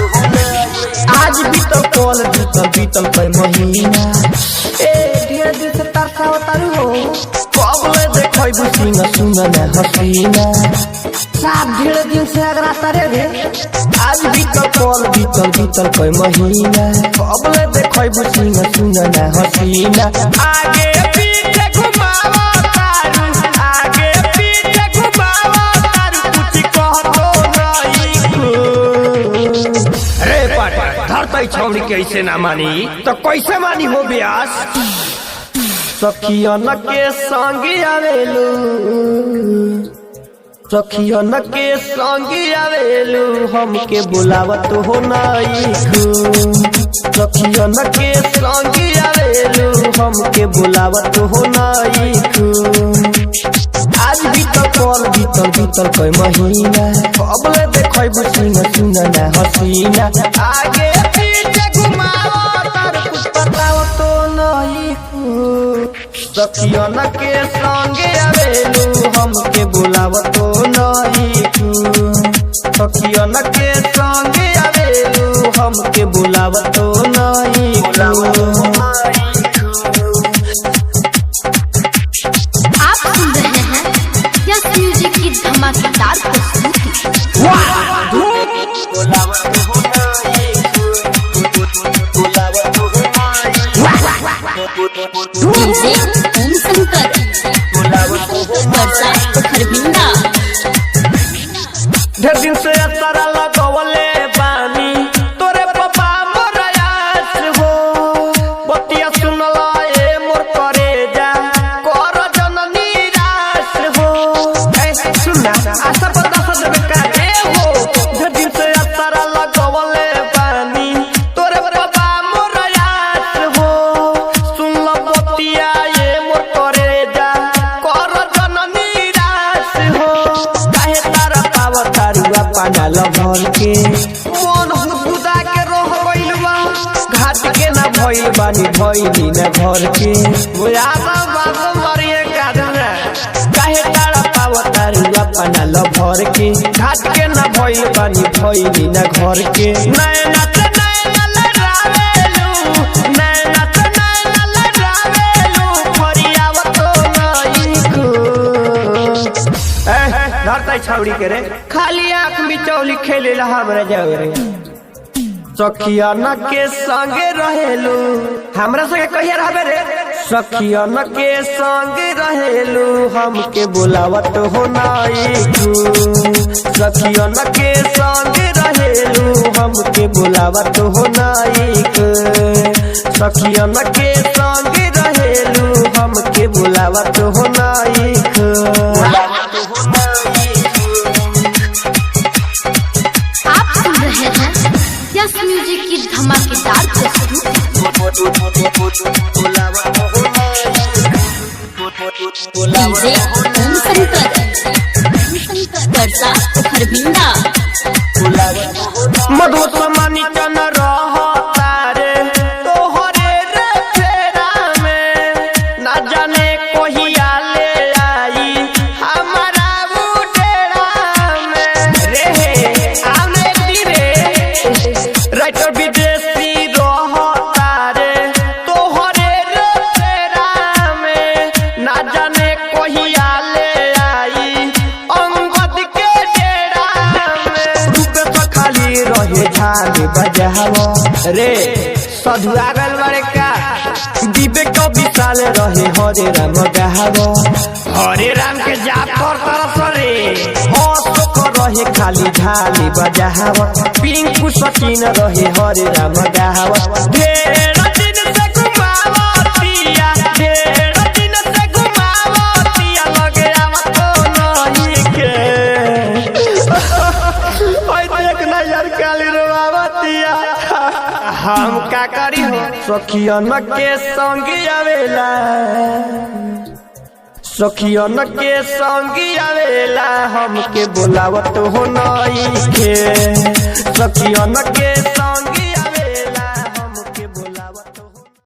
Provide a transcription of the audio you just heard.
आज बीतल कल बीतल पर महीना ढेर दिन से तरसा उतारू हो कबले देखबू सिंह सुनन हसीना साथ ढेर दिन से अगरा तरे रे आज बीतल कल बीतल पर महीना कबले देखबू सिंह सुनन हसीना आगे पीछे घुमावा तारू आगे पीछे घुमावा तारू कुछ कहतो नहीं रे पाटे धरतई छौड़ी कैसे ना मानी तो कैसे मानी हो ब्यास सखियन के संग आवेलू सखियन के संग आवेलू हमके बुलावत हो नहीं सखियन के संग आवेलू हमके बुलावत हो नहीं आज बीतल कोई महीना कबले देखबू सिंह सुनन हसीना आगे पीछे घुमावा तार कुछ बताओ तो नहीं सखियन के संग आवेलू हमके बुलावत तो नहीं सखियन के संग आवेलू हमके बुलावत तो नहीं आप सुन रहे हैं यस म्यूजिक की धमाकेदार प्रस्तुति डीजे ओम शंकर खरबिंदा ढेर दिन से असरा लगवले बानी तोरे पापा मोरयास हो बतिया सुनला ए मोर करे जा कर जननी रास हो सुनना आशा बता देबे काहे हो ढेर दिन से असरा लगवले बानी तोरे पापा मोरयास हो सुनला बतिया ए मोर करे जा कर जननी रास हो काहे तारा पाव तारुआ पाना लभर के मन खुदा के रह गइल बा घाट के ना भइल बानी भइली ना घर के बुझाता बात मरिए कादना काहे तारा पाव तारुआ पाना लभर के घाट के ना भइल बानी भइली ना घर के नैना ते नैना लरावेलू नैना ते नैना लरावेलू फरियावत नहीं को धरतई छौड़ी के रे खाली आँख बिचौली खेले ला हमरा जाओ रे सखियन के संगे रहेलू हमरा संगे कहिया रहबे रे सखियन के संगे रहेलू हमके बुलावत हो नहीं सखियन के संगे रहेलू हमके बुलावत हो नहीं सखियन के संगे रहेलू हमके बुलावत हो नहीं आप सुन रहे हैं यस म्यूजिक की धमाकेदार प्रस्तुति डीजे ओम शंकर खरबिंदा मधुसमानी चन रहता रे तोहरे रे फेरा में ना जाने कहिया ले आई हमारा बुटेरा में रे आने रे राइटर विदेशी रहता रे तोहरे रे फेरा में ना जाने कहिया ले आई अंगद के डेरा में रूपे तो खाली रहे झाली बजावा रे सधुआ गल बड़े का विवेक विशाल रहे हरे राम गहावा हरे राम के जाप कर तरस रे हसुख रहे खाली झाली बजावा पिंकू सचिन रहे हरे राम गहावा ढेर दिन से घुमावतिया ढेर दिन से घुमावतिया लगे आवत नहीं के ओए देख ना यार काली रोवावतिया हम का करी हो सखियन के संग आवेला सखियन के संग आवेला हमके बुलावत हो नई के सखियन के